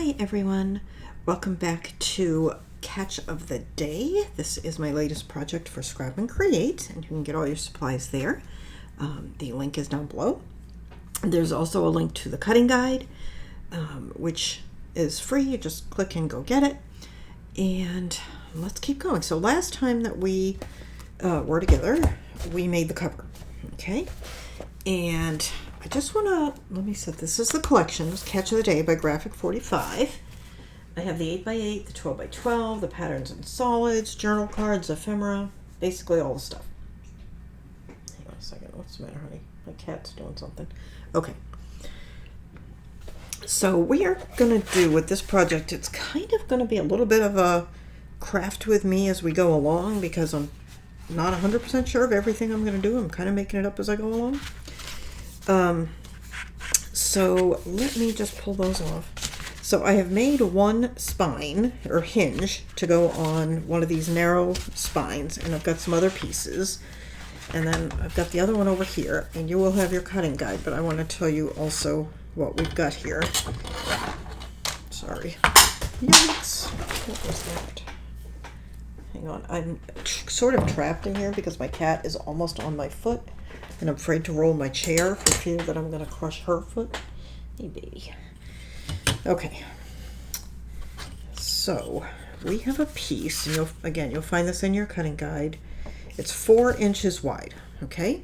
Hi everyone, welcome back to Catch of the Day. This is my latest project for Scrap and Create, and you can get all your supplies there. The link is down below. There's also a link to the cutting guide, which is free. You just click and go get it. And let's keep going. So last time that we were together, we made the cover, okay? And I just want to, let me set, this is the collection, Catch of the Day by Graphic45. I have the 8x8, the 12x12, the patterns and solids, journal cards, ephemera, basically all the stuff. Hang on a second, what's the matter, honey? My cat's doing something. Okay. So we are going to do with this project, it's kind of going to be a little bit of a craft with me as we go along because I'm not 100% sure of everything I'm going to do. I'm kind of making it up as I go along. So let me just pull those off. So I have made one spine or hinge to go on one of these narrow spines, and I've got some other pieces, and then I've got the other one over here, and you will have your cutting guide, but I want to tell you also what we've got here. Sorry. Yikes. What was that? Hang on. I'm sort of trapped in here because my cat is almost on my foot. And I'm afraid to roll my chair for fear that I'm going to crush her foot. Hey, baby. Okay. So we have a piece, and you'll find this in your cutting guide. It's 4 inches wide. Okay.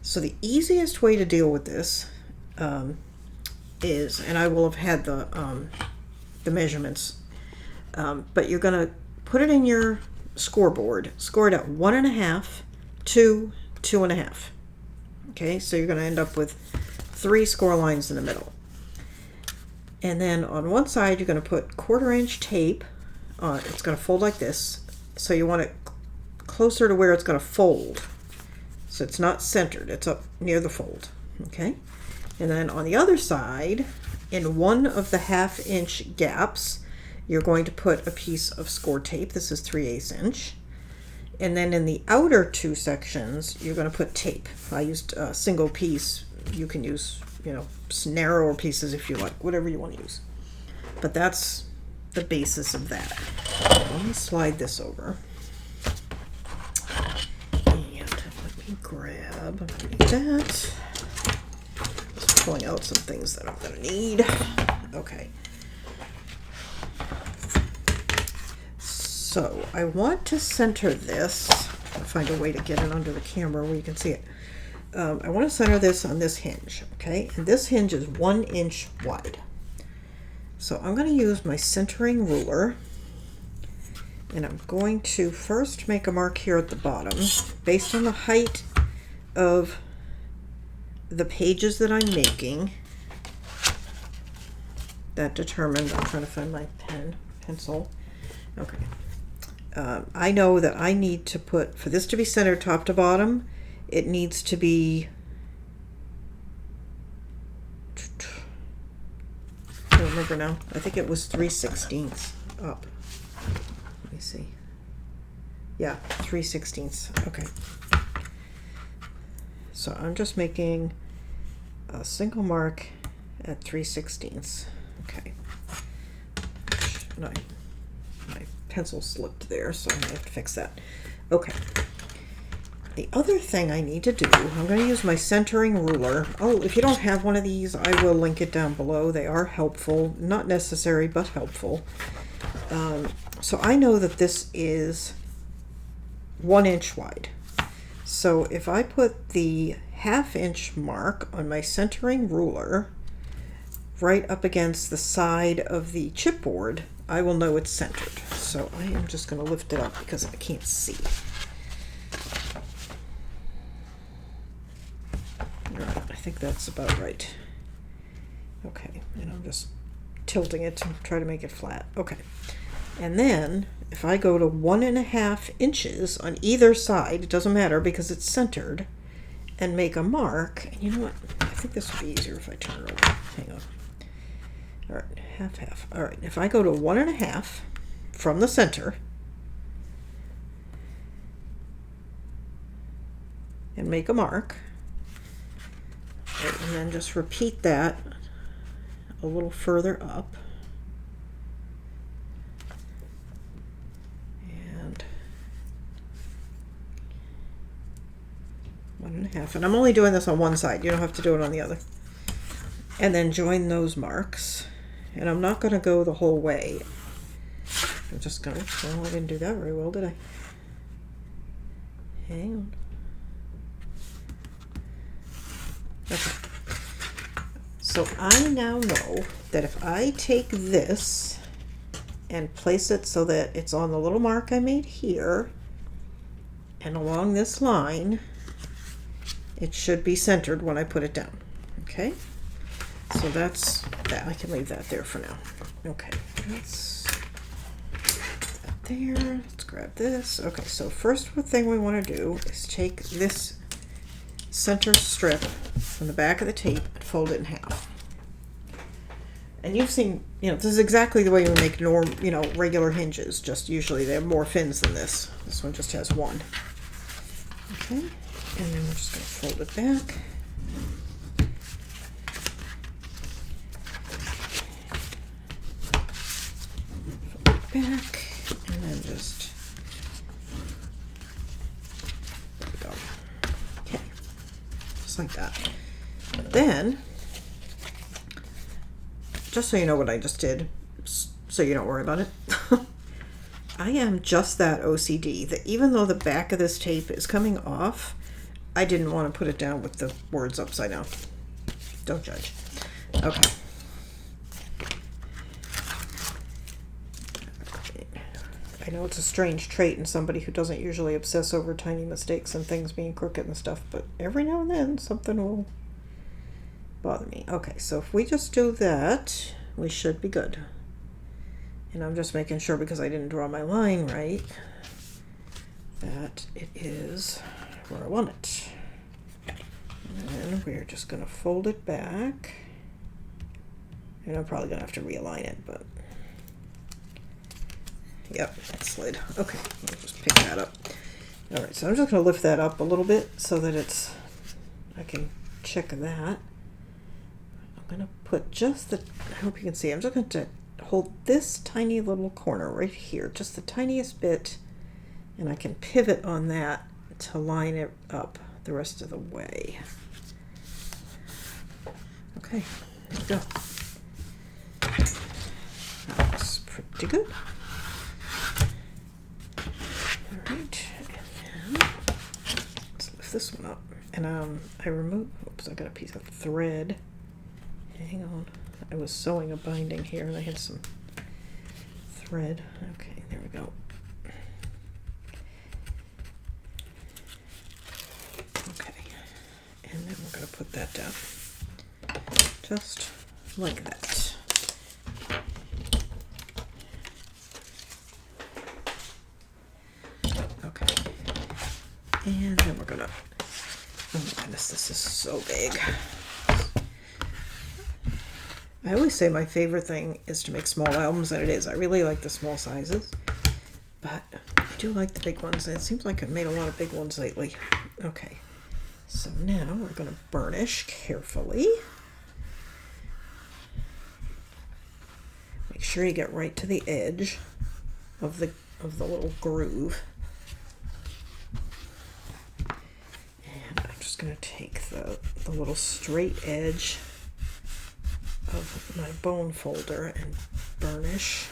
So the easiest way to deal with this is, and I will have had the measurements, but you're going to put it in your scoreboard. Score it at 1.5 to 2.5. Okay, so you're going to end up with 3 score lines in the middle. And then on one side, you're going to put 1/4 inch tape. It's going to fold like this. So you want it closer to where it's going to fold. So it's not centered, it's up near the fold. Okay, and then on the other side, in one of the 1/2 inch gaps, you're going to put a piece of score tape. This is 3/8 inch. And then in the outer 2 sections, you're going to put tape. I used a single piece. You can use, narrower pieces if you like, whatever you want to use. But that's the basis of that. Let me slide this over. And let me grab that. Just pulling out some things that I'm going to need. Okay. So I want to center this. I'll find a way to get it under the camera where you can see it. I want to center this on this hinge, okay? And this hinge is 1 inch wide. So I'm going to use my centering ruler, and I'm going to first make a mark here at the bottom based on the height of the pages that I'm making. That determines, I'm trying to find my pencil. Okay. I know that I need to put, for this to be centered top to bottom, it needs to be, I don't remember now, I think it was 3/16 up. Let me see. Yeah, 3/16. Okay. So I'm just making a single mark at 3/16. Okay. No. Pencil slipped there, so I have to fix that. Okay. The other thing I need to do, I'm going to use my centering ruler. Oh, if you don't have one of these, I will link it down below. They are helpful. Not necessary, but helpful. So I know that this is 1 inch wide. So if I put the 1/2 inch mark on my centering ruler right up against the side of the chipboard, I will know it's centered. So I am just going to lift it up because I can't see. All right, I think that's about right. Okay, and I'm just tilting it to try to make it flat. Okay, and then if I go to 1.5 inches on either side, it doesn't matter because it's centered, and make a mark, and you know what? I think this would be easier if I turn it over. Hang on. All right, 1/2. All right, if I go to 1.5 from the center and make a mark, right, and then just repeat that a little further up. 2.5, and I'm only doing this on one side. You don't have to do it on the other. And then join those marks. And I'm not going to go the whole way. I'm just going to, well, I didn't do that very well, did I? Hang on. Okay. So I now know that if I take this and place it so that it's on the little mark I made here, and along this line, it should be centered when I put it down. Okay? So that's that. I can leave that there for now. Okay, that's that there. Let's grab this. Okay, so first thing we want to do is take this center strip from the back of the tape and fold it in half. And you've seen, this is exactly the way you make regular hinges. Just usually they have more fins than this. This one just has one. Okay, and then we're just going to fold it back. Back, and then just, there we go. Okay, just like that. Then, just so you know what I just did, so you don't worry about it, I am just that OCD that even though the back of this tape is coming off, I didn't want to put it down with the words upside down. Don't judge. Okay. I know it's a strange trait in somebody who doesn't usually obsess over tiny mistakes and things being crooked and stuff, but every now and then something will bother me. Okay, so if we just do that, we should be good. And I'm just making sure, because I didn't draw my line right, that it is where I want it. And then we're just going to fold it back. And I'm probably going to have to realign it, but yep, that slid. Okay, I'll just pick that up. All right, so I'm just going to lift that up a little bit so that I can check that. I'm going to put just the, I hope you can see, I'm just going to hold this tiny little corner right here, just the tiniest bit, and I can pivot on that to line it up the rest of the way. Okay, there we go. That looks pretty good. Alright, and then let's lift this one up. And I removed, oops, I got a piece of thread. Hang on. I was sewing a binding here and I had some thread. Okay, there we go. Okay, and then we're going to put that down. Just like that. Okay, and then we're going to, oh my goodness, this is so big. I always say my favorite thing is to make small albums, and it is. I really like the small sizes, but I do like the big ones, and it seems like I've made a lot of big ones lately. Okay, so now we're going to burnish carefully. Make sure you get right to the edge of the little groove. And I'm just going to take the little straight edge of my bone folder and burnish.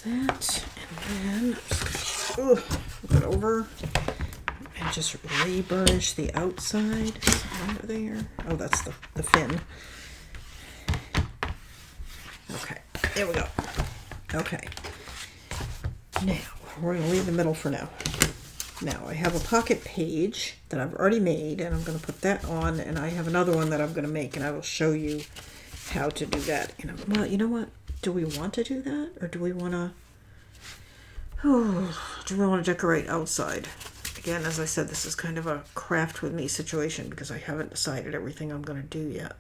That, and then I'm just going to flip it over and just re-burnish the outside over there. Oh, that's the fin. Okay, there we go. Okay, now we're going to leave the middle for now. Now I have a pocket page that I've already made, and I'm going to put that on, and I have another one that I'm going to make, and I will show you how to do that. Well, you know what? Do we want to do that, or do we want to? Oh, do we want to decorate outside Again, as I said, this is kind of a craft with me situation because I haven't decided everything I'm going to do yet.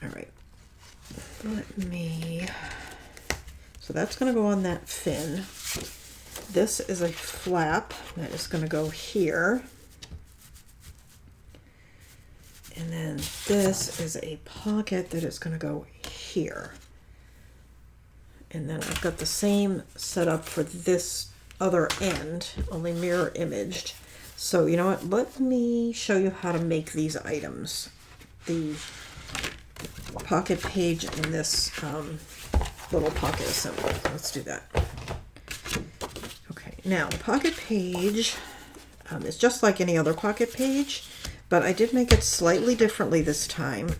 All right. So that's going to go on that fin. This is a flap that is going to go here. And then this is a pocket that is going to go here. And then I've got the same setup for this other end, only mirror imaged. So you know what, let me show you how to make these items. The pocket page and this little pocket assembly. Let's do that. Okay, now the pocket page is just like any other pocket page, but I did make it slightly differently this time.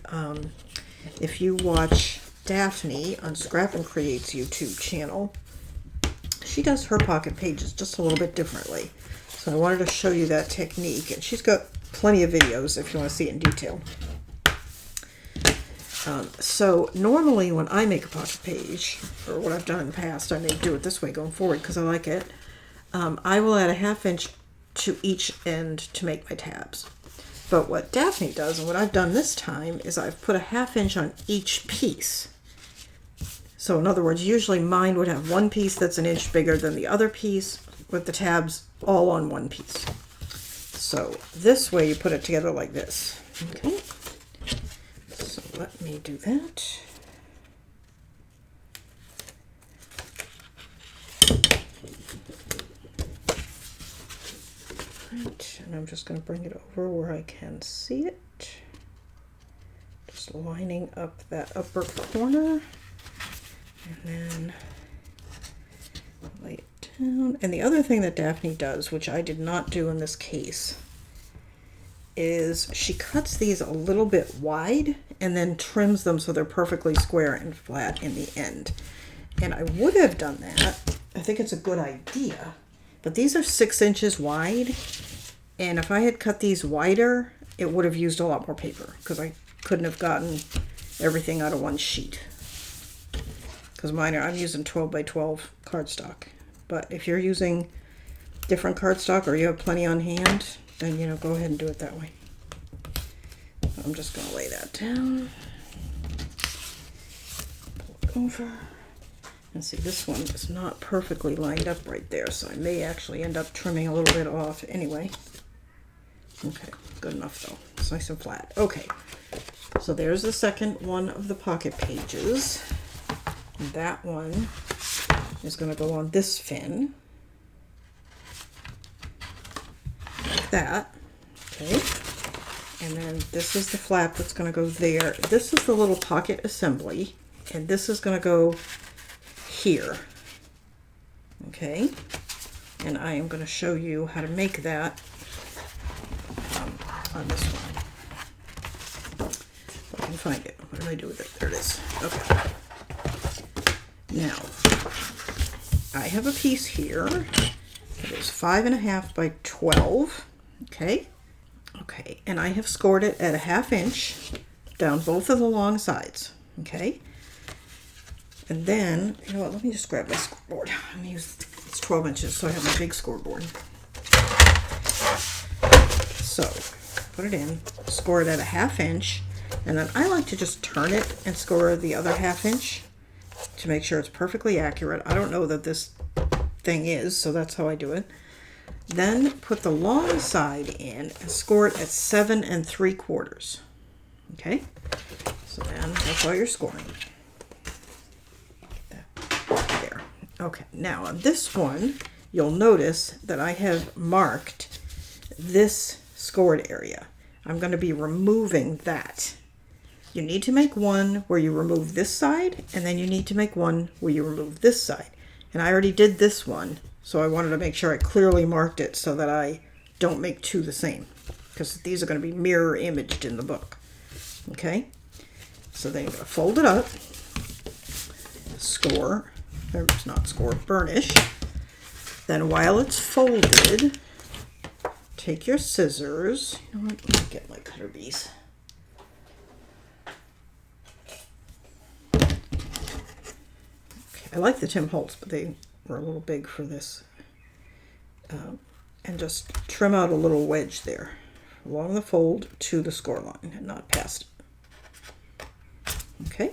If you watch Daphne on Scrap and Create's YouTube channel, she does her pocket pages just a little bit differently. So I wanted to show you that technique, and she's got plenty of videos if you want to see it in detail. So normally when I make a pocket page, or what I've done in the past, I may do it this way going forward because I like it. I will add a 1/2 inch to each end to make my tabs. But what Daphne does, and what I've done this time, is I've put a 1/2 inch on each piece. So in other words, usually mine would have one piece that's an inch bigger than the other piece with the tabs all on one piece. So this way you put it together like this. Okay. So let me do that. Right, and I'm just going to bring it over where I can see it. Just lining up that upper corner. And then lay it down. And the other thing that Daphne does, which I did not do in this case, is she cuts these a little bit wide and then trims them so they're perfectly square and flat in the end. And I would have done that. I think it's a good idea. But these are 6 inches wide. And if I had cut these wider, it would have used a lot more paper because I couldn't have gotten everything out of one sheet. Because mine I'm using 12 by 12 cardstock. But if you're using different cardstock or you have plenty on hand, then you know, go ahead and do it that way. I'm just going to lay that down. Pull it over. And see, this one is not perfectly lined up right there, so I may actually end up trimming a little bit off anyway. Okay, good enough though. It's nice and flat. Okay, so there's the second one of the pocket pages. And that one is going to go on this fin. Like that. Okay. And then this is the flap that's going to go there. This is the little pocket assembly. And this is going to go here. Okay. And I am going to show you how to make that on this one. If I can find it. What did I do with it? There it is. Okay. Now, I have a piece here that is 5.5 by 12. Okay. Okay. And I have scored it at a 1/2 inch down both of the long sides. Okay. And then, you know what, let me just grab my scoreboard. I'm going to use, it's 12 inches, so I have my big scoreboard. So, put it in, score it at a 1/2 inch, and then I like to just turn it and score the other 1/2 inch to make sure it's perfectly accurate. I don't know that this thing is, so that's how I do it. Then put the long side in and score it at 7 3/4. Okay? So then that's all you're scoring. There. Okay, now on this one, you'll notice that I have marked this scored area. I'm going to be removing that. You need to make one where you remove this side, and then you need to make one where you remove this side. And I already did this one, so I wanted to make sure I clearly marked it so that I don't make two the same, because these are going to be mirror imaged in the book. Okay? So then you're going to fold it up, score, or it's not score, burnish. Then while it's folded, take your scissors. You know what? Let me get my cutter bees. I like the Tim Holtz, but they were a little big for this and just trim out a little wedge there along the fold to the score line and not past it. Okay,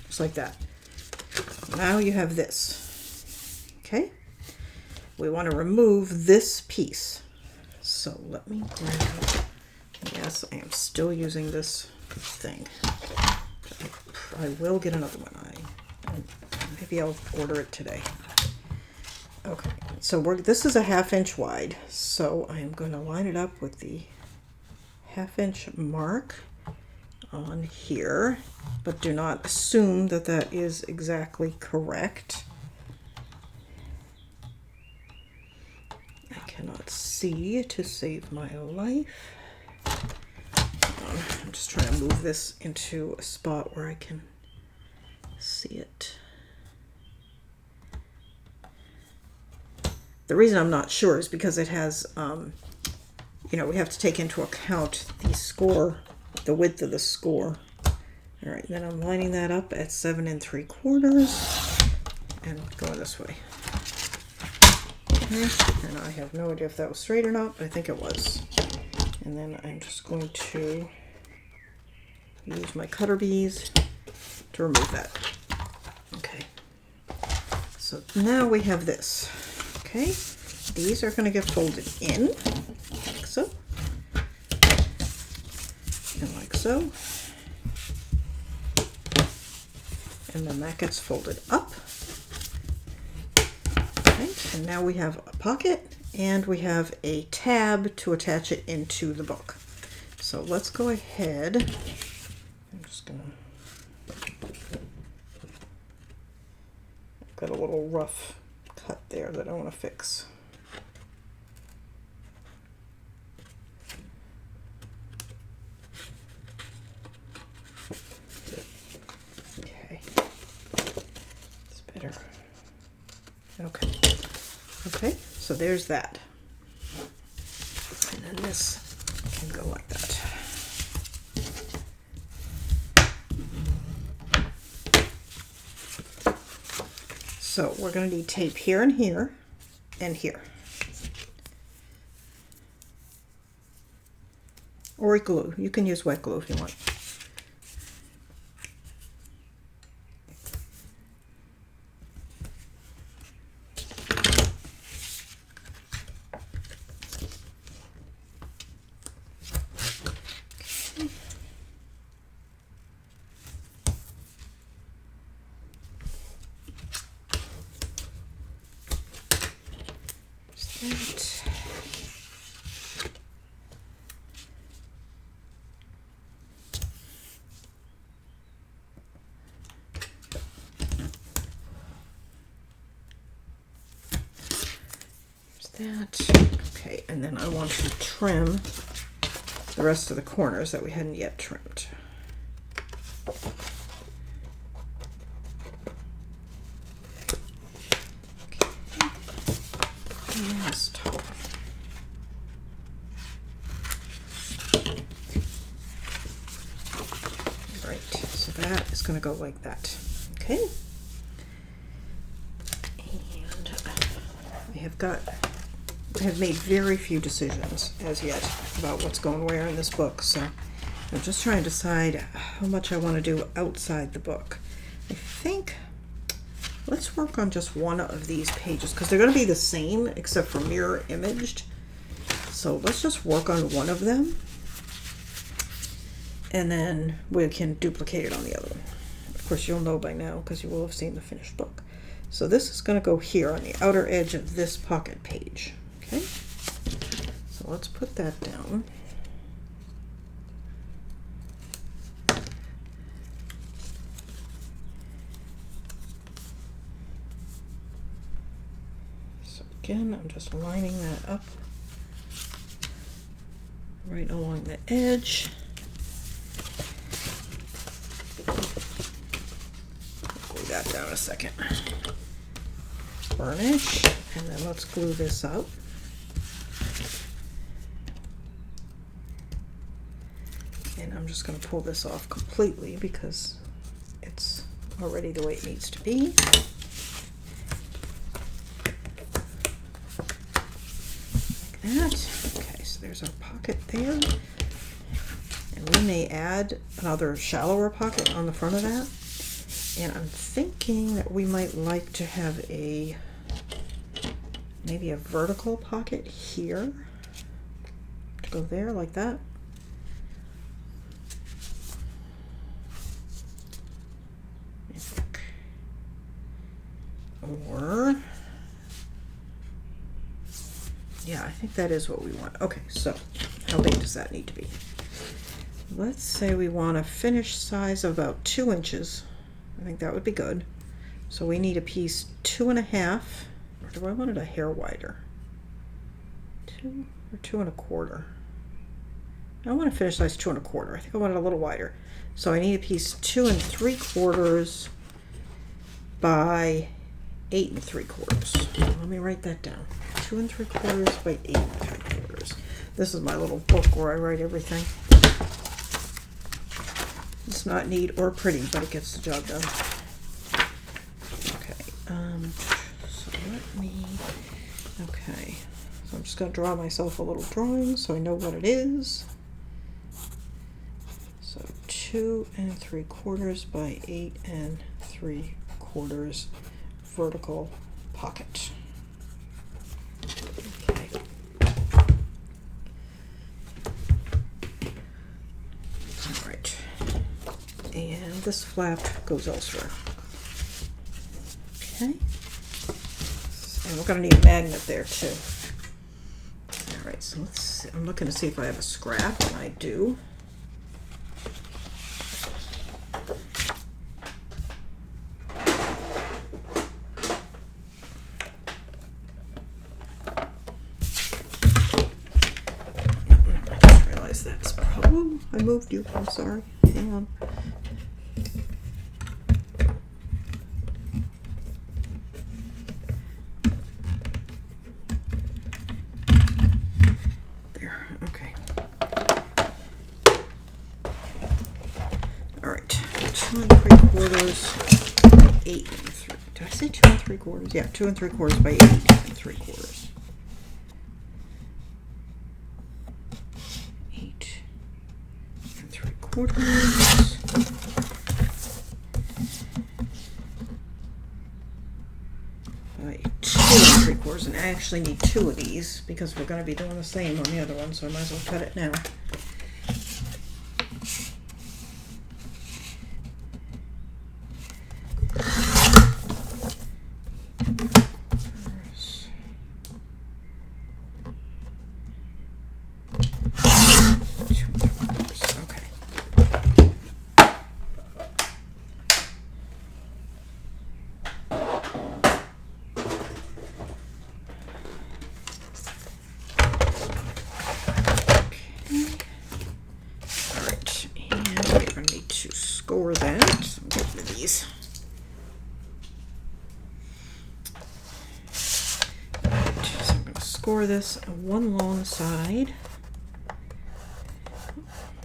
just like that. Now you have this. Okay, we want to remove this piece. So let me grab, yes, I am still using this thing. I will get another one. Maybe I'll order it today. Okay, so this is a 1/2 inch wide, so I am going to line it up with the 1/2 inch mark on here, but do not assume that that is exactly correct. I cannot see to save my life. I'm just trying to move this into a spot where I can see it. The reason I'm not sure is because it has, you know, we have to take into account the score, the width of the score. All right, then I'm lining that up at 7 3/4 and going this way. Okay, and I have no idea if that was straight or not, but I think it was. And then I'm just going to use my cutter bees to remove that. Okay, so now we have this. Okay, these are going to get folded in, like so, and like so, and then that gets folded up. Okay, and now we have a pocket, and we have a tab to attach it into the book. So let's go ahead. I'm just going to, I've got a little rough cut there that I want to fix. Okay, it's better. Okay, okay, so there's that. And then this can go like that. So we're going to need tape here and here and here. Or glue. You can use wet glue if you want. That. Okay, and then I want to trim the rest of the corners that we hadn't yet trimmed. Okay. And this top. Right, so that is going to go like that. Okay. And I have made very few decisions as yet about what's going where in this book, so I'm just trying to decide how much I want to do outside the book. I think let's work on just one of these pages because they're going to be the same except for mirror imaged. So let's just work on one of them and then we can duplicate it on the other one. Of course, you'll know by now because you will have seen the finished book. So this is going to go here on the outer edge of this pocket page. Okay, so let's put that down. So again, I'm just lining that up right along the edge. Glue that down a second. Burnish, and then let's glue this up. And I'm just going to pull this off completely because it's already the way it needs to be. that. Okay, so there's our pocket there. And we may add another shallower pocket on the front of that. And I'm thinking that we might like to have maybe a vertical pocket here to go there like that. Or, yeah, I think that is what we want. Okay, so how big does that need to be? Let's say we want a finished size of about 2 inches. I think that would be good. So we need a piece 2.5, or do I want it a hair wider? 2 or 2 1/4. I want a finished size 2 1/4. I think I want it a little wider. So I need a piece 2 3/4 by 8 3/4. Let me write that down. 2 3/4 by 8 3/4. This is my little book where I write everything. It's not neat or pretty, but it gets the job done. Okay, so I'm just going to draw myself a little drawing so I know what it is. So 2 3/4 by 8 3/4 vertical pocket. Okay. All right. And this flap goes elsewhere. Okay. And we're going to need a magnet there too. All right, so let's see. I'm looking to see if I have a scrap, and I do. That's a problem. I moved you. I'm sorry. Hang on. There. Okay. All right. 2 3/4 by 8 3. Did I say 2 3/4? Yeah, 2 3/4 by 8 3/4. 8 3/4 by 2 3/4, and I actually need 2 of these because we're going to be doing the same on the other one, so I might as well cut it now. Score that. So get rid of these. Right, so I'm going to score this on one long side.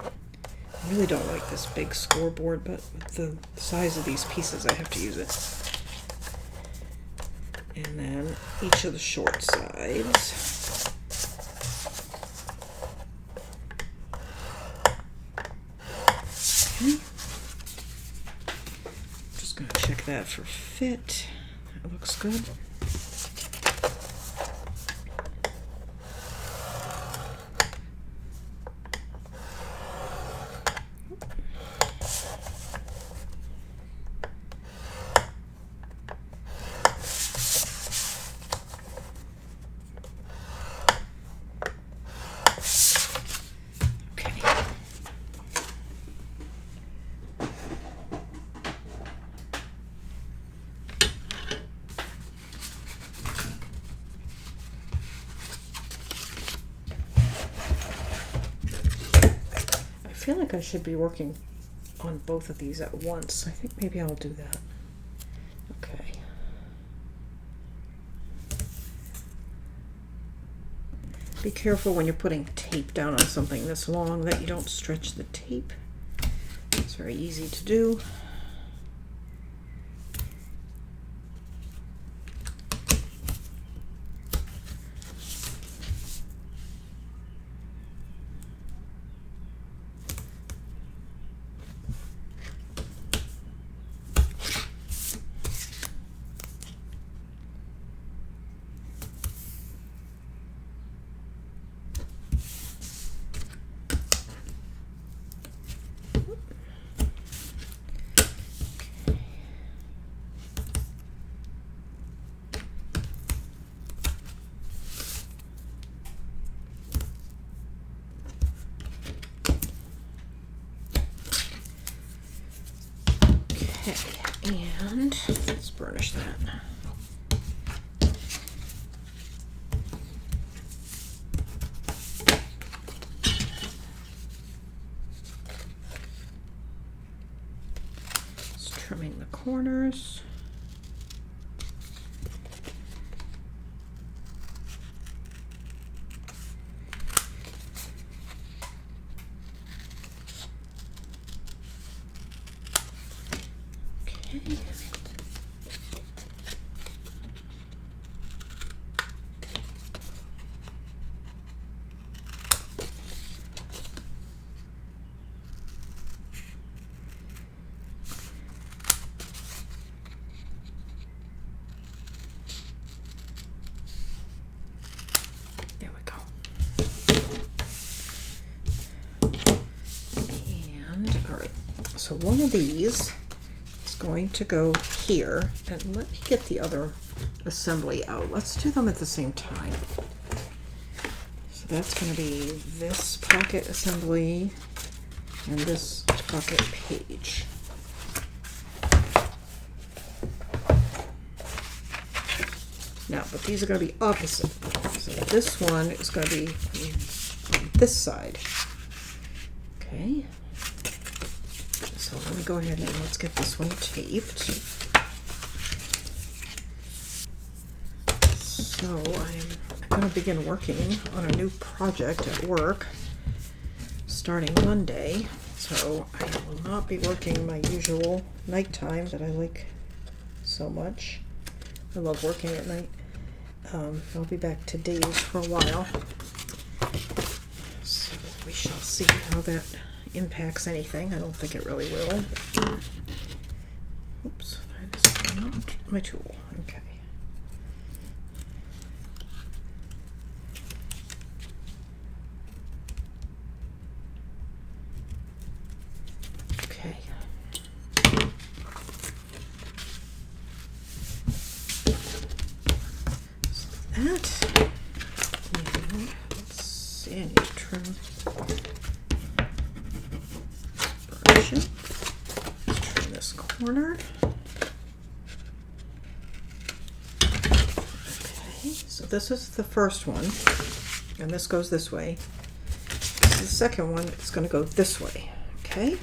I really don't like this big scoreboard, but with the size of these pieces, I have to use it. And then each of the short sides. Okay. Check that for fit. That looks good. I feel like I should be working on both of these at once. I think maybe I'll do that. Okay. Be careful when you're putting tape down on something this long that you don't stretch the tape. It's very easy to do. Okay, and let's burnish that. Just trimming the corners. Okay. There we go. And all right, so one of these going to go here, and let me get the other assembly out. Let's do them at the same time. So that's going to be this pocket assembly and this pocket page. Now, but these are going to be opposite. So this one is going to be on this side. Okay. So let me go ahead and let's get this one taped. So I'm going to begin working on a new project at work starting Monday. So I will not be working my usual nighttime that I like so much. I love working at night. I'll be back to days for a while. So we shall see how that impacts anything. I don't think it really will. Oops, that is not my tool. Okay. Okay. So that. And let's see, I need to trim. Let's trim this corner. Okay, so this is the first one, and this goes this way. This is the second one, it's going to go this way. Okay.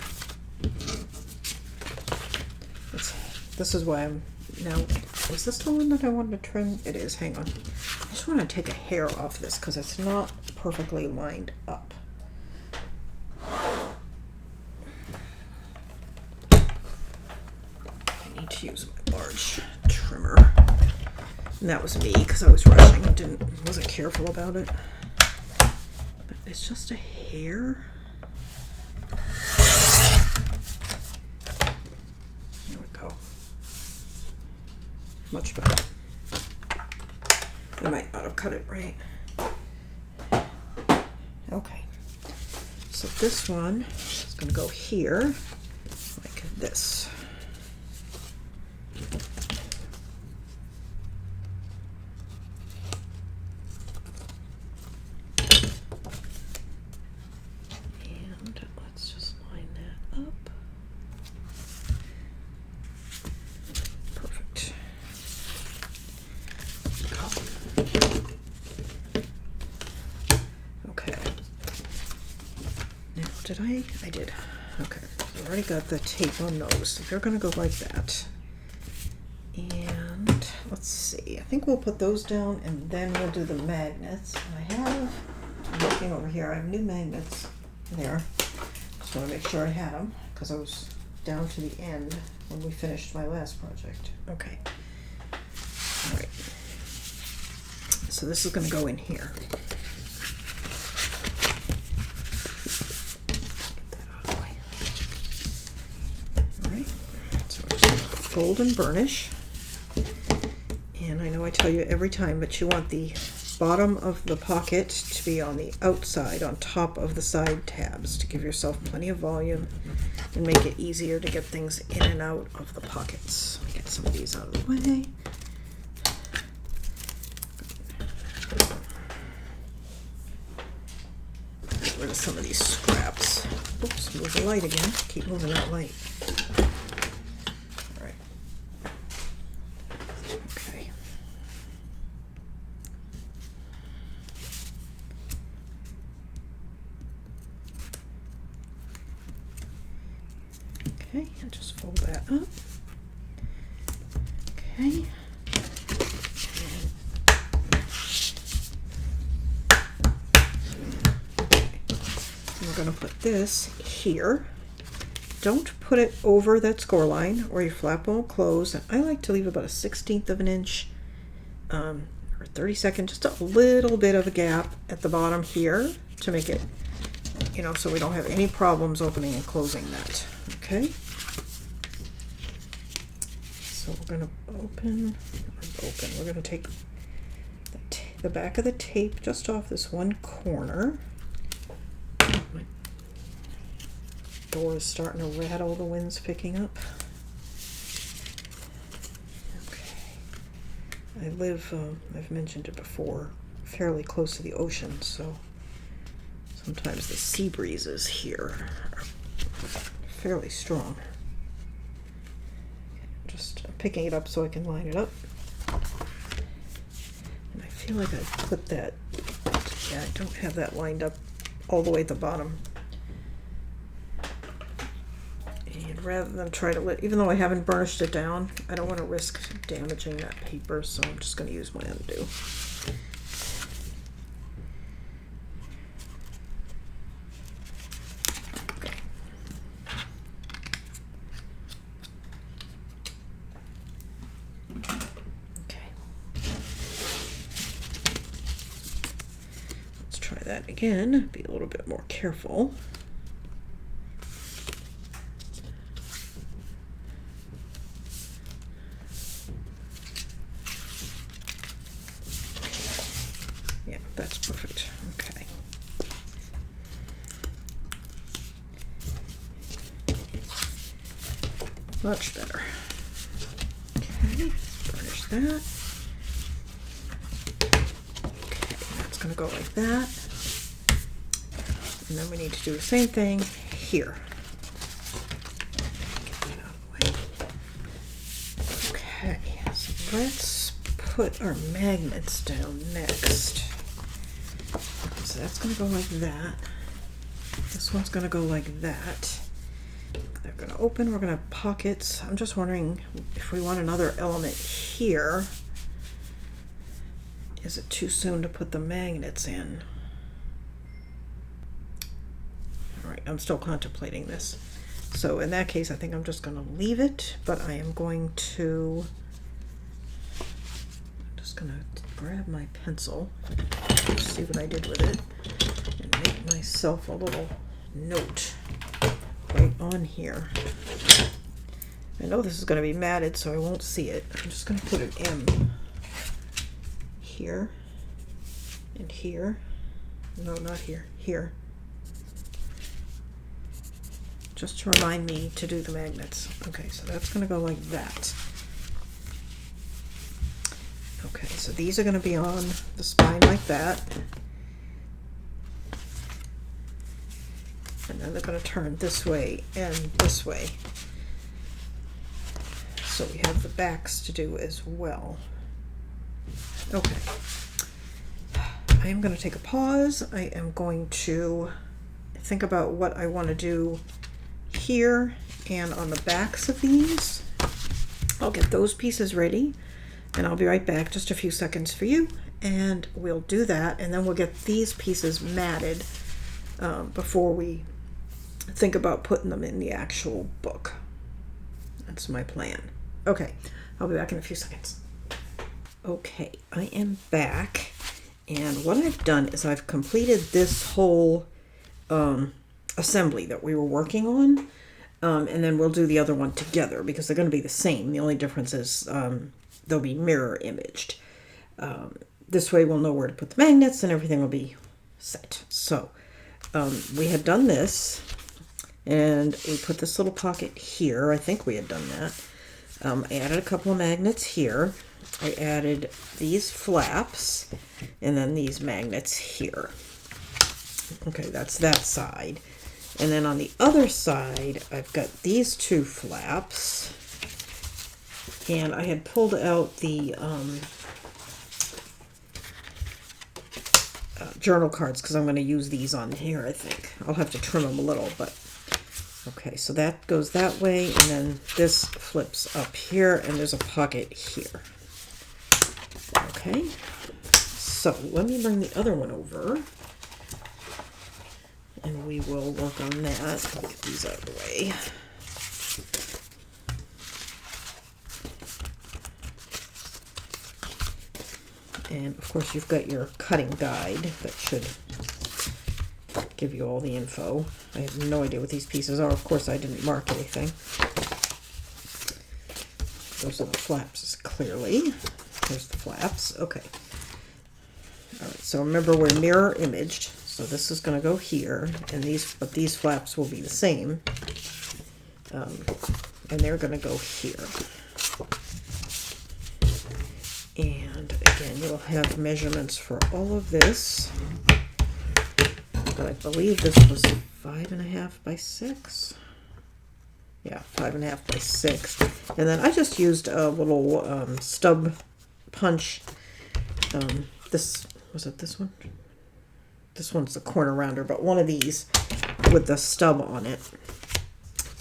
This is why I'm now. Is this the one that I wanted to trim? It is. Hang on. I just want to take a hair off this because it's not perfectly lined up. To use my large trimmer, and that was me because I was rushing and wasn't careful about it. But it's just a hair. There we go. Much better. I might not have cut it right. Okay. So this one is going to go here like this. Did I did. Okay, so I already got the tape on those. So they're going to go like that. And let's see. I think we'll put those down and then we'll do the magnets. I'm looking over here. I have new magnets there. Just want to make sure I had them because I was down to the end when we finished my last project. Okay. All right. So this is going to go in here. Fold and burnish, and I know I tell you every time, but you want the bottom of the pocket to be on the outside, on top of the side tabs, to give yourself plenty of volume and make it easier to get things in and out of the pockets. Let me get some of these out of the way. Get rid of some of these scraps. Oops, move the light again. Keep moving that light. up. Okay. And we're going to put this here. Don't put it over that score line or your flap won't close. I like to leave about a 1/16 of an inch or 32nd, just a little bit of a gap at the bottom here to make it, you know, so we don't have any problems opening and closing that. Okay. So we're going to open. We're going to take the back of the tape just off this one corner. My door is starting to rattle, the wind's picking up. Okay. I live, I've mentioned it before, fairly close to the ocean, so sometimes the sea breezes here are fairly strong. Just picking it up so I can line it up. And I feel like I put that, yeah, I don't have that lined up all the way at the bottom. And rather than try to, even though I haven't burnished it down, I don't want to risk damaging that paper, so I'm just going to use my undo. That again, be a little bit more careful. Yeah, that's perfect. Okay. Much better. Okay, burnish that. Okay, that's going to go like that. And then we need to do the same thing here. Get that out of the way. Okay, so let's put our magnets down next. So that's going to go like that. This one's going to go like that. They're going to open. We're going to have pockets. I'm just wondering if we want another element here. Is it too soon to put the magnets in? I'm still contemplating this. So in that case, I think I'm just going to leave it, but I am going to, I'm just going to grab my pencil, see what I did with it, and make myself a little note right on here. I know this is going to be matted, so I won't see it. I'm just going to put an M here and here. No, not here. Here. Just to remind me to do the magnets. Okay, so that's going to go like that. Okay, so these are going to be on the spine like that. And then they're going to turn this way and this way. So we have the backs to do as well. Okay. I am going to take a pause. I am going to think about what I want to do here and on the backs of these. I'll get those pieces ready and I'll be right back, just a few seconds for you, and we'll do that, and then we'll get these pieces matted before we think about putting them in the actual book. That's my plan. Okay, I'll be back in a few seconds. Okay, I am back, and what I've done is I've completed this whole assembly that we were working on, and then we'll do the other one together because they're going to be the same. The only difference is they'll be mirror imaged. This way we'll know where to put the magnets and everything will be set. So we had done this, and we put this little pocket here. I think we had done that. I added a couple of magnets here. I added these flaps and then these magnets here. Okay, that's that side. And then on the other side, I've got these two flaps. And I had pulled out the journal cards because I'm going to use these on here, I think. I'll have to trim them a little, but Okay, so that goes that way, and then this flips up here, and there's a pocket here. Okay, so let me bring the other one over, and we will work on that. Let me get these out of the way. And of course you've got your cutting guide that should give you all the info. I have no idea what these pieces are. Of course I didn't mark anything. Those are the flaps, clearly. There's the flaps. Okay. Alright, so remember we're mirror imaged. So this is going to go here, and these flaps will be the same. And they're going to go here. And again, you'll have measurements for all of this. But I believe this was 5.5 by 6. Yeah, 5.5 by 6. And then I just used a little stub punch. This was it. This one. This one's the corner rounder, but one of these with the stub on it.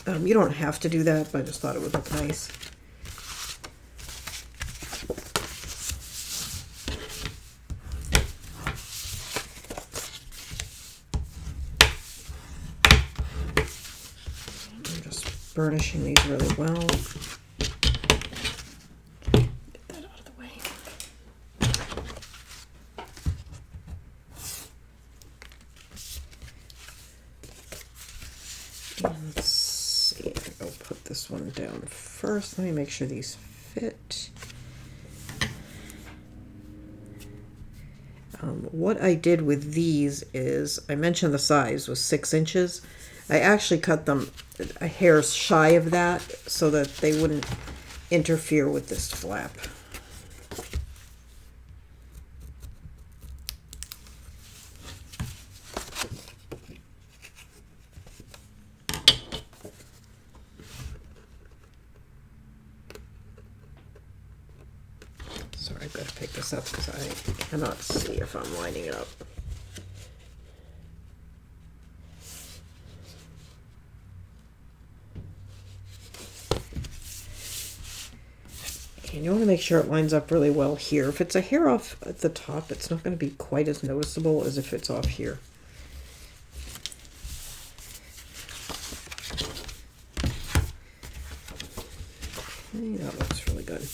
You don't have to do that, but I just thought it would look nice. Burnishing these really well. Get that out of the way. And let's see, I'll put this one down first. Let me make sure these fit. What I did with these is, I mentioned the size was 6 inches. I actually cut them a hair shy of that so that they wouldn't interfere with this flap. Sorry, I've got to pick this up because I cannot see if I'm lining it up. And you want to make sure it lines up really well here. If it's a hair off at the top, it's not going to be quite as noticeable as if it's off here. Okay, that looks really good.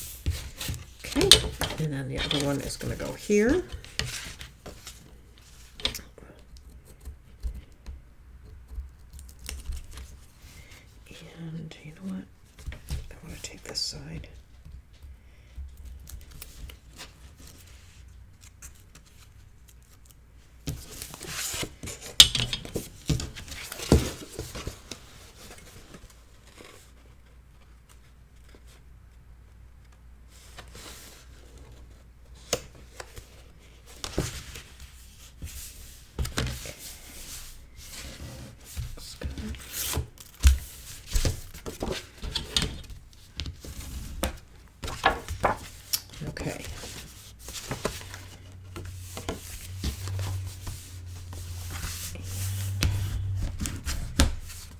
Okay, and then the other one is going to go here. And you know what? I want to take this side. Okay.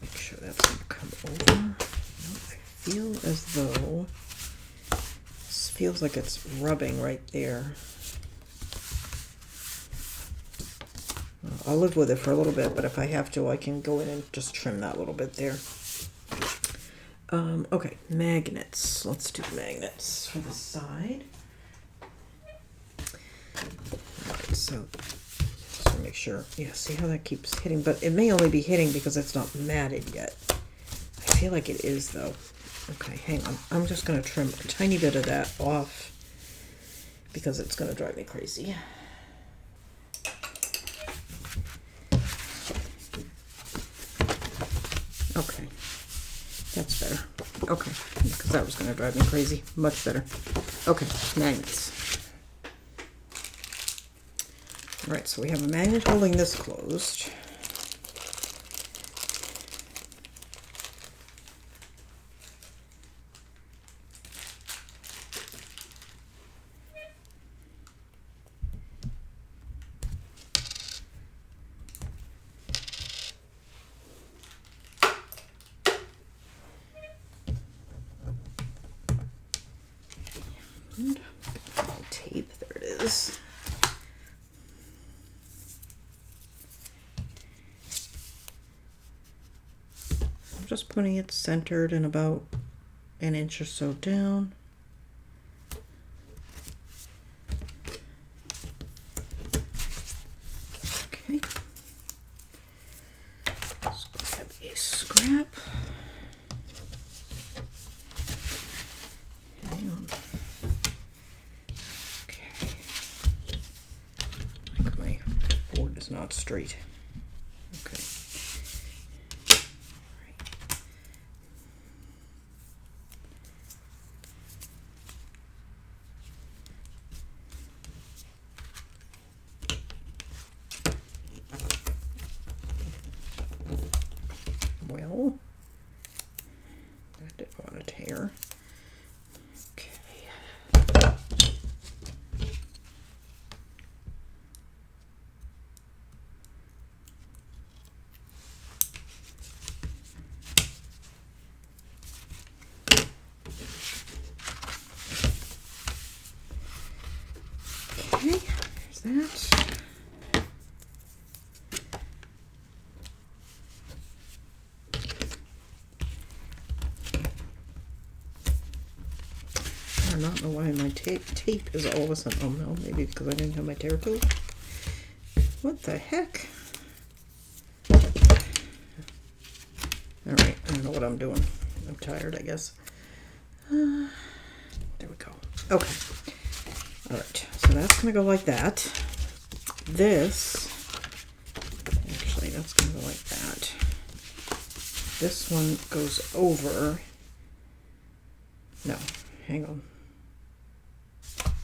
Make sure that's going to come over. No, I feel as though this feels like it's rubbing right there. I'll live with it for a little bit, but if I have to, I can go in and just trim that little bit there. Okay, magnets. Let's do magnets for the side. Alright, so just to make sure. Yeah, see how that keeps hitting? But it may only be hitting because it's not matted yet. I feel like it is, though. Okay, hang on. I'm just going to trim a tiny bit of that off because it's going to drive me crazy. Okay, that's better. Okay, because that was going to drive me crazy. Much better. Okay, magnets. All right, so we have a magnet holding this closed. And tape, there it is. I'm just putting it centered and about an inch or so down. Okay. Let's grab a scrap. Hang on. Okay. I think my board is not straight. Okay. Well, that didn't want to tear. Okay. Okay, there's that. I don't know why my tape is all of a sudden, oh no, maybe because I didn't have my tear tool. What the heck? Alright, I don't know what I'm doing. I'm tired, I guess. There we go. Okay. Alright, so that's going to go like that. This, actually, that's going to go like that. This one goes over. No, hang on.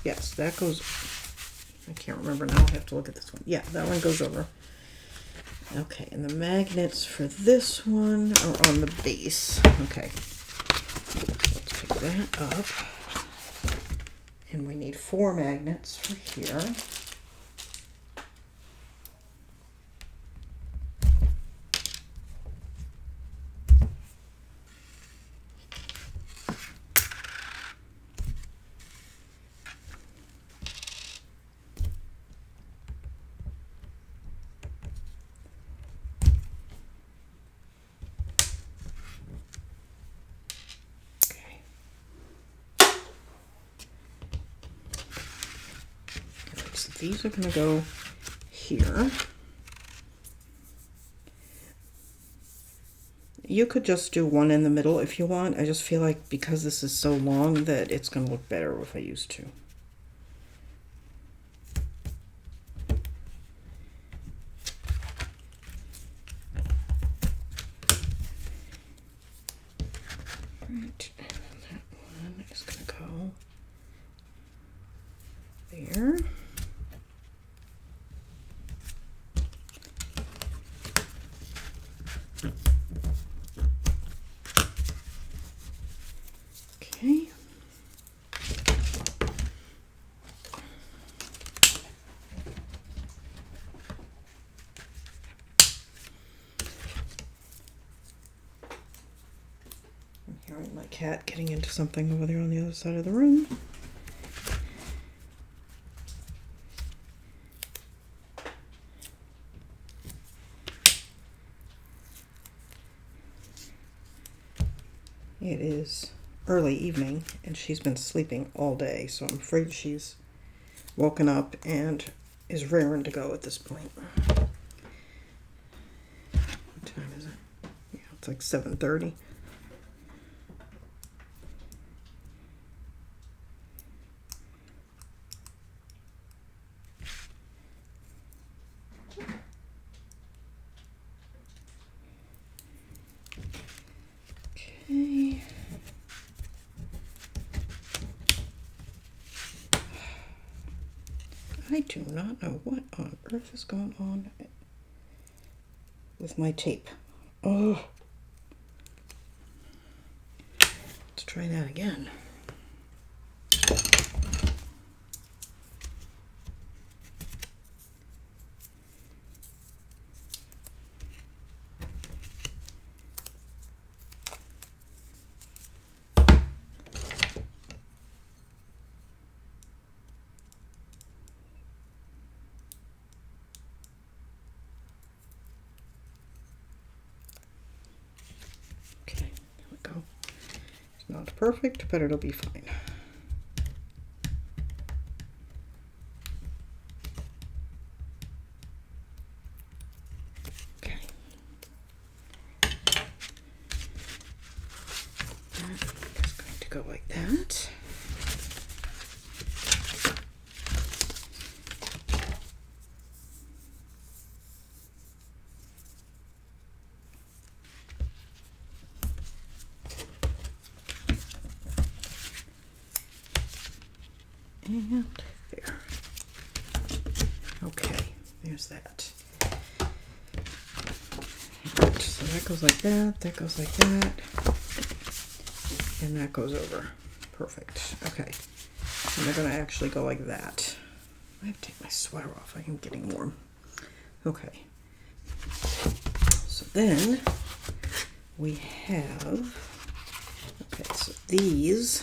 Yes, that goes, I can't remember now, I have to look at this one. Yeah, that one goes over. Okay, and the magnets for this one are on the base. Okay, let's pick that up. And we need 4 magnets for here. These are going to go here. You could just do one in the middle if you want. I just feel like because this is so long that it's going to look better if I use 2. Right, and that one is going to go there. Okay. I'm hearing my cat getting into something over there on the other side of the room. It is early evening and she's been sleeping all day, so I'm afraid she's woken up and is raring to go at this point. What time is it? Yeah, it's like 7:30. Okay. I do not know what on earth is going on with my tape. Oh. Let's try that again. perfect, but it'll be fine. Okay. That's going to go like that. And there. Okay, there's that. Right, so that goes like that, that goes like that, and that goes over. Perfect. Okay, and they're going to actually go like that. I have to take my sweater off. I am getting warm. Okay. So then we have, okay, so these.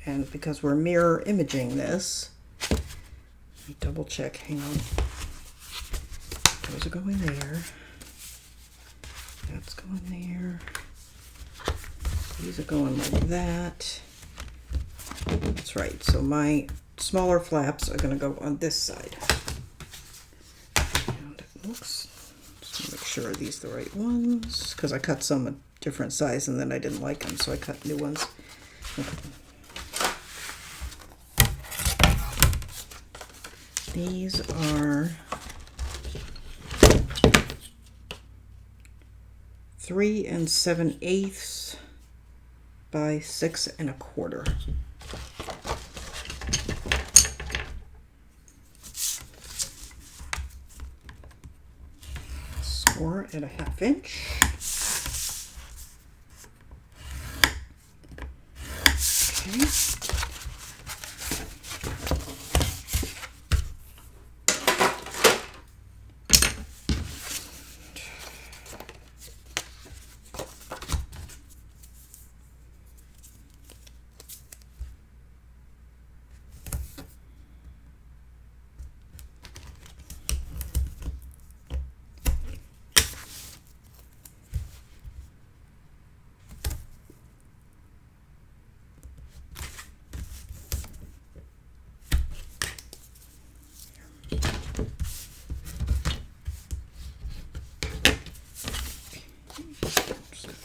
And because we're mirror imaging this, let me double check, hang on. Those are going there. That's going there. These are going like that. That's right, so my smaller flaps are gonna go on this side. And oops, just make sure these are the right ones, because I cut some a different size and then I didn't like them, so I cut new ones. Okay. These are 3 7/8 by 6 1/4. Score at 1/2 inch. Okay.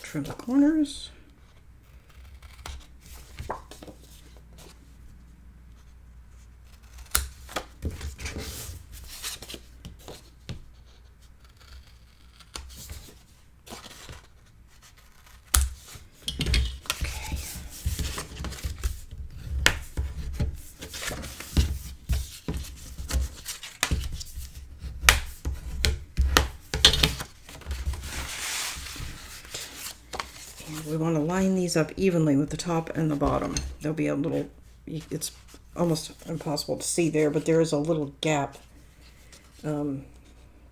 Trim the corners. We want to line these up evenly with the top and the bottom. There'll be a little, it's almost impossible to see there, but there is a little gap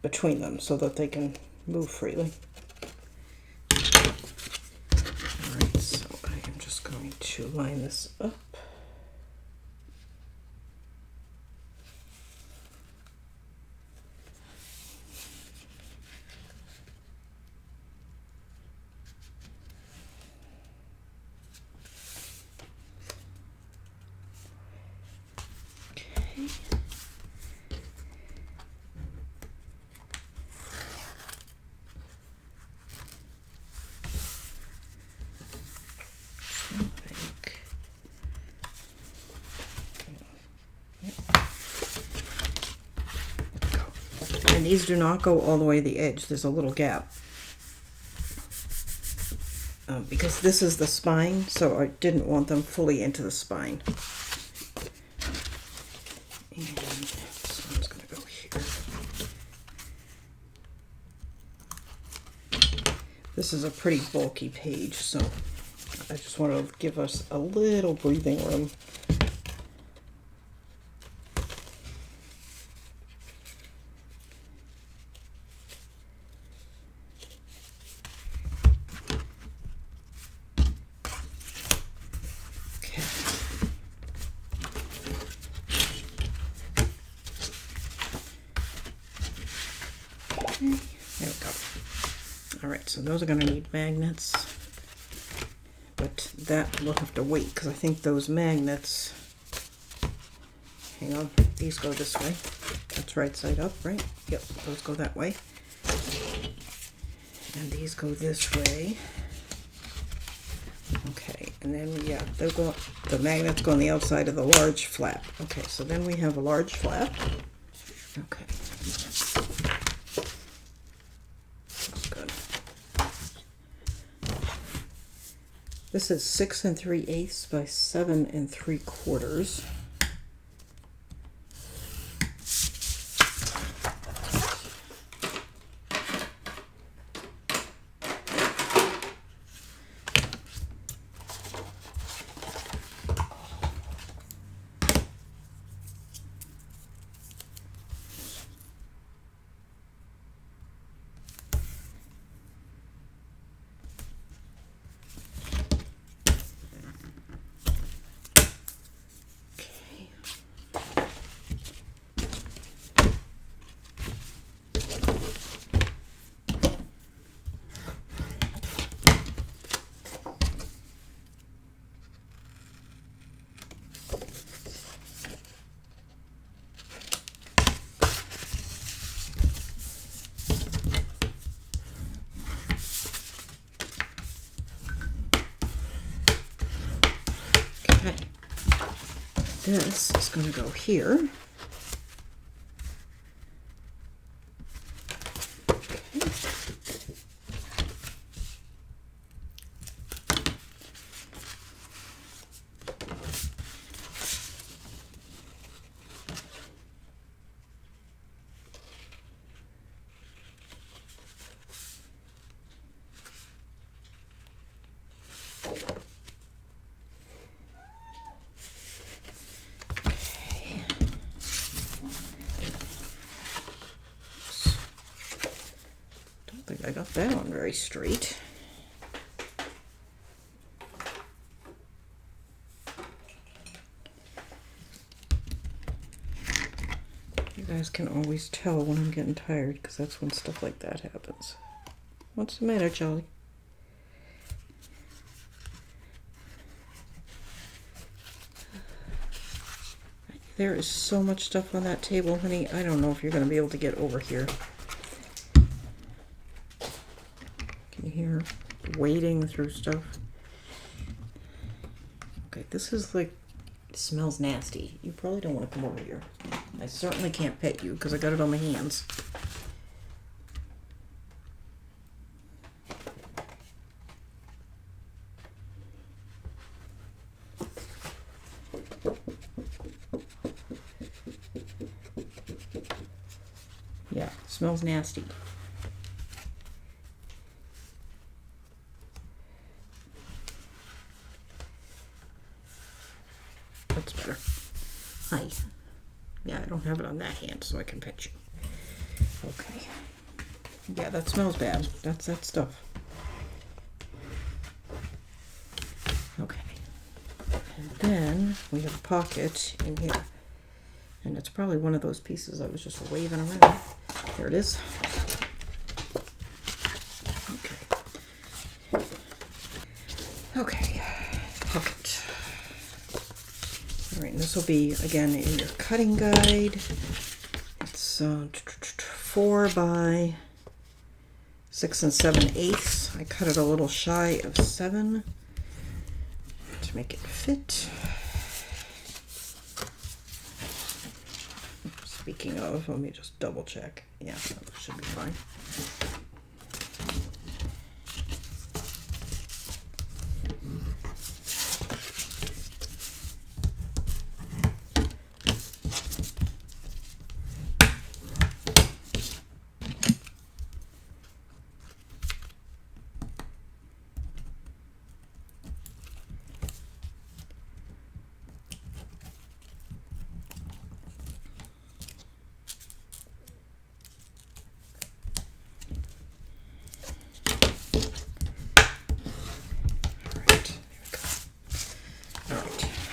between them so that they can move freely. Alright, so I am just going to line this up. And these do not go all the way to the edge. There's a little gap. Because this is the spine, so I didn't want them fully into the spine. And this one's going to go here. This is a pretty bulky page, so I just want to give us a little breathing room. There we go. Alright, so those are going to need magnets. But that will have to wait because I think those magnets, hang on, these go this way. That's right side up, right? Yep, those go that way. And these go this way. Okay, and then, yeah, they'll go, the magnets go on the outside of the large flap. Okay, so then we have a large flap. Okay. That's good. This is 6 3/8 by 7 3/4. This is going to go here. I got that one very straight. You guys can always tell when I'm getting tired because that's when stuff like that happens. What's the matter, Charlie? There is so much stuff on that table, honey. I don't know if you're going to be able to get over here. Here, wading through stuff. Okay, this is like, it smells nasty. You probably don't want to come over here. I certainly can't pet you because I got it on my hands. Yeah, it smells nasty. That's better. Hi. Yeah, I don't have it on that hand, so I can pet you. Okay. Yeah, that smells bad. That's that stuff. Okay. And then we have a pocket in here. And it's probably one of those pieces I was just waving around. There it is. Okay. Okay. Pocket. All right, and this will be, again, in your cutting guide. It's 4 by 6 7/8. I cut it a little shy of 7 to make it fit. Speaking of, let me just double check. Yeah, that should be fine.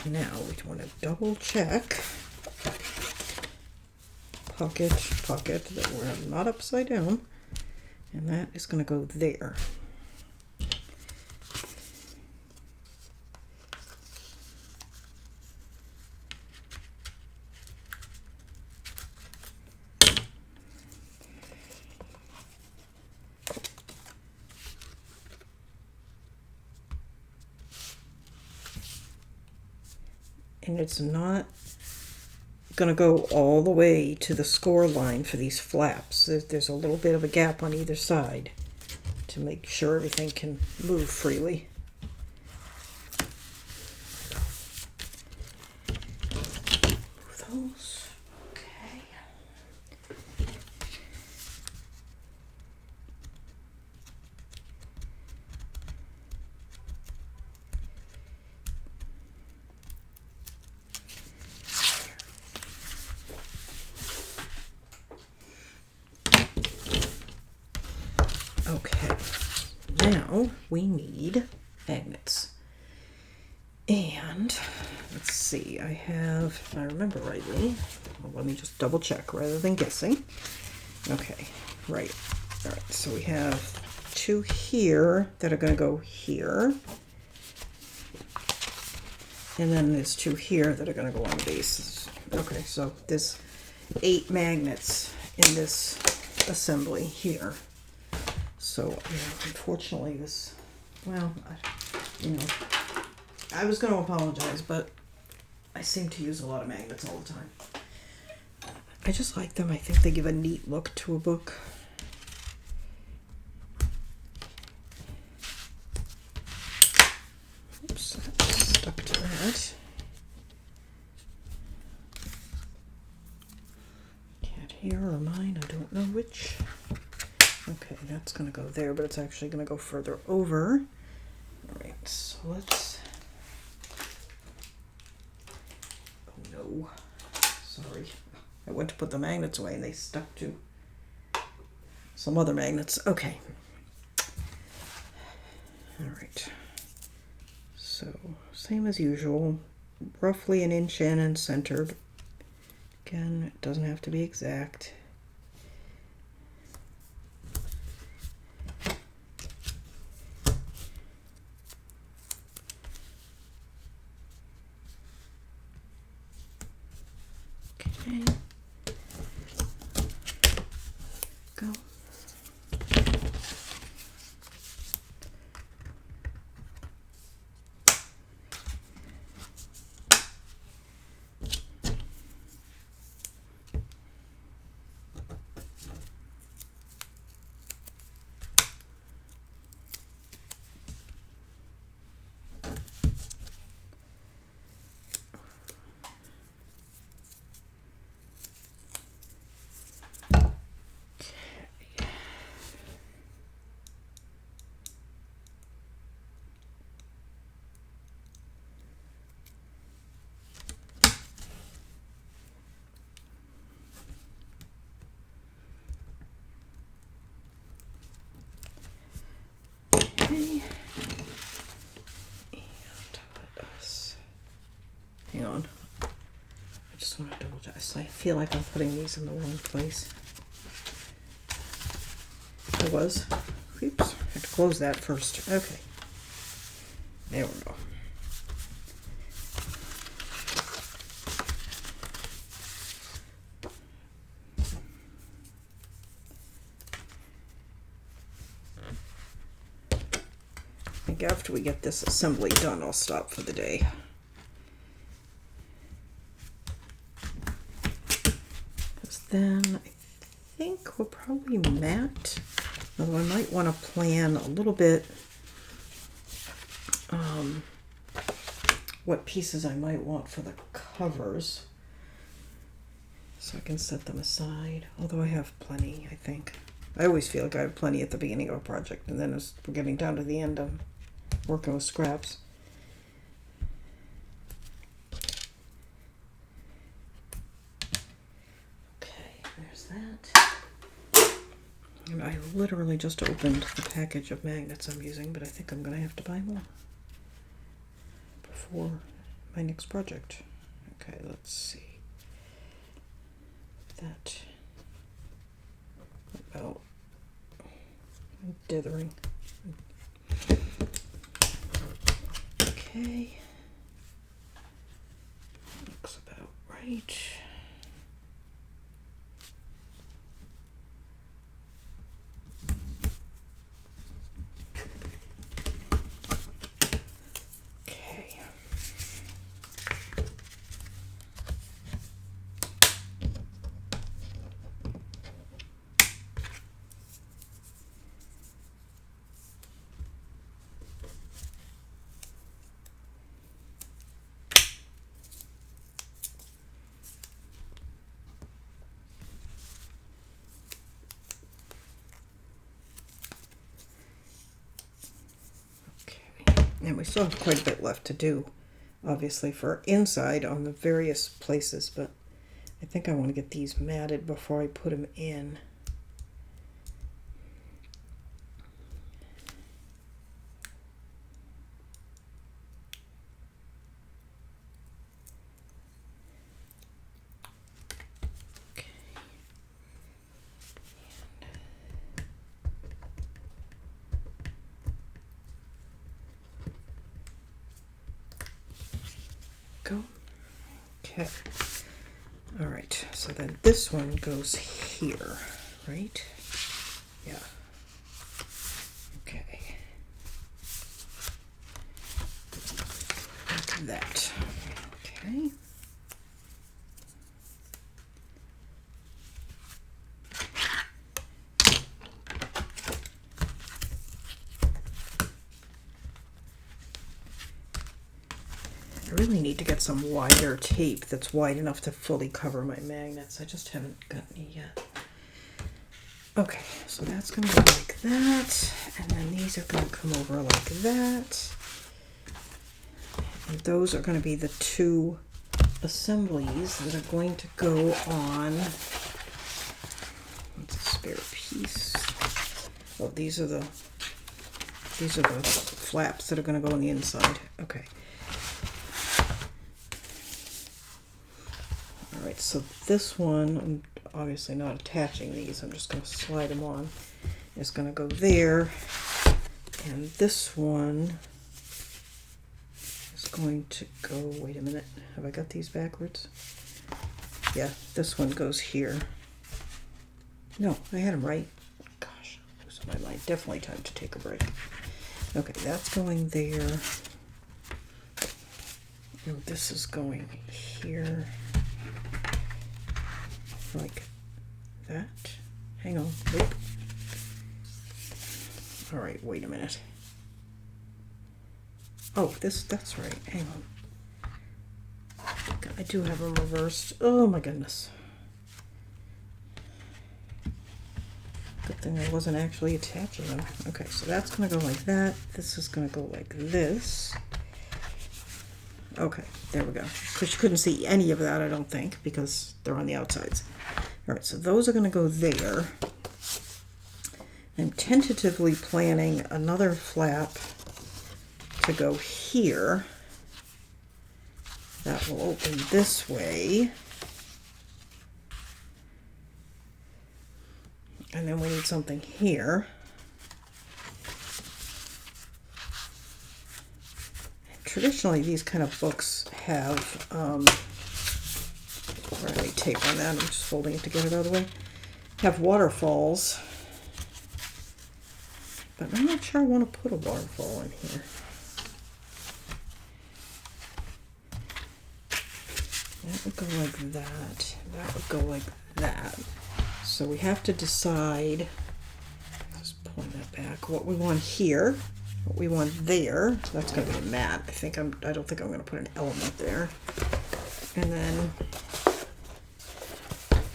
Now we want to double check pocket that we're not upside down, and that is going to go there. and it's not going to go all the way to the score line for these flaps. There's a little bit of a gap on either side to make sure everything can move freely. Move those. Okay. Okay, now we need magnets. And let's see, I have, if I remember rightly, well, let me just double check rather than guessing. Okay, right. All right, so we have 2 here that are going to go here. And then there's 2 here that are going to go on the bases. Okay, so there's 8 magnets in this assembly here. So, unfortunately this, well, I was going to apologize, but I seem to use a lot of magnets all the time. I just like them. I think they give a neat look to a book. Oops, that's stuck to that. Cat here or mine, I don't know which. Okay, that's going to go there, but it's actually going to go further over. All right, so let's... Oh, no. Sorry. I went to put the magnets away, and they stuck to some other magnets. Okay. All right. So, same as usual. Roughly 1 inch in and centered. Again, it doesn't have to be exact. Okay. Go. Hang on. I just want to double check. I feel like I'm putting these in the wrong place. I was. Oops. I have to close that first. Okay. There we go. I think after we get this assembly done, I'll stop for the day. Then I think we'll probably mat, although I might want to plan a little bit what pieces I might want for the covers, so I can set them aside, although I have plenty, I think. I always feel like I have plenty at the beginning of a project, and then as we're getting down to the end, I'm working with scraps. And I literally just opened the package of magnets I'm using, but I think I'm going to have to buy more before my next project. Okay, let's see. That about dithering. Okay. Looks about right. And we still have quite a bit left to do, obviously, for inside on the various places, but I think I want to get these matted before I put them in. Go. Okay. All right. So then this one goes here, right? Yeah. Okay. Like that. Okay. I really need to get some wider tape that's wide enough to fully cover my magnets. I just haven't got any yet. Okay, so that's going to go like that, and then these are going to come over like that. And those are going to be the two assemblies that are going to go on. What's a spare piece? Oh, these are the flaps that are going to go on the inside. Okay. Alright, so this one, I'm obviously not attaching these, I'm just going to slide them on. It's going to go there, and this one is going to go, wait a minute, have I got these backwards? Yeah, this one goes here. No, I had them right. Gosh, I'm losing my mind. Definitely time to take a break. Okay, that's going there. And this is going here. Like that. Hang on. Wait. All right, wait a minute. Oh, that's right. Hang on. I do have them reversed. Oh my goodness. Good thing I wasn't actually attaching them. Okay, so that's going to go like that. This is going to go like this. Okay, there we go. Because you couldn't see any of that, I don't think, because they're on the outsides. All right, so those are going to go there. I'm tentatively planning another flap to go here. That will open this way. And then we need something here. Traditionally, these kind of books have, any tape on that, I'm just folding it to get it out of the way, have waterfalls. But I'm not sure I want to put a waterfall in here. That would go like that. That would go like that. So we have to decide, just pulling that back, what we want here, what we want there. So that's going to be a mat. I don't think I'm going to put an element there. And then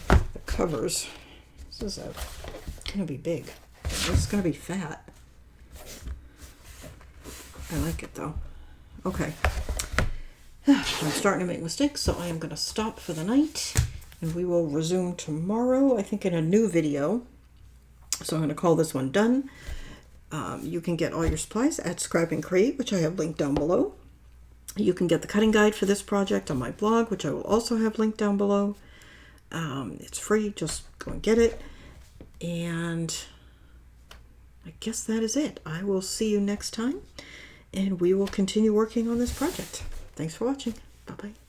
the covers. This is going to be big. This is going to be fat. I like it though. Okay. I'm starting to make mistakes, so I am going to stop for the night. And we will resume tomorrow, I think, in a new video. So I'm going to call this one done. You can get all your supplies at Scrap and Create, which I have linked down below. You can get the cutting guide for this project on my blog, which I will also have linked down below. It's free, just go and get it. And I guess that is it. I will see you next time, and we will continue working on this project. Thanks for watching. Bye-bye.